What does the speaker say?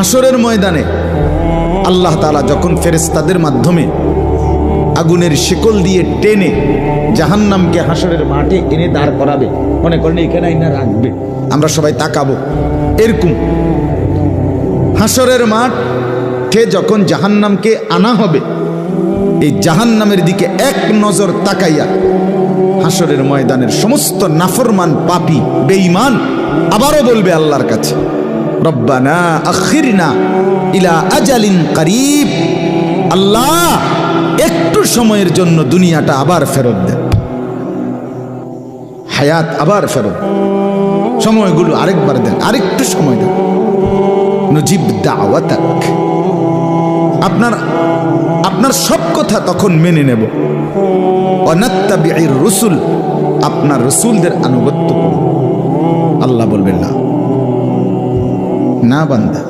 হাসরের ময়দানে আল্লাহ তাআলা যখন ফেরেশতাদের মাধ্যমে আগুনের শিকল দিয়ে টেনে জাহান্নামকে হাসরের মাঠে এনে দাঁড় করাবে, মনে করেন এখানে আইনা রাখবে, আমরা সবাই তাকাবো, এরকম হাসরের মাঠে যখন জাহান্নামকে আনা হবে, এই জাহান্নামের দিকে এক নজর তাকাইয়া হাসরের ময়দানের সমস্ত নাফরমান পাপী বেঈমান আবারও বলবে আল্লাহর কাছে, রব্বানা আখিরনা ইলা আজালিন করিব, আল্লাহ একটু সময়ের জন্য দুনিয়াটা আবার ফেরত দেন, হায়াত আবার ফেরত, সময়গুলো আরেকবার দেন, আরেকটু সময় দেন, নজিব দাওয়াতাক, আপনার সব কথা তখন মেনে নেব, ওয়ানাত্তাবিউর রুসুল, আপনার রসুলদের আনুগত্য করব। আল্লাহ বলবেন না, না বান্দা,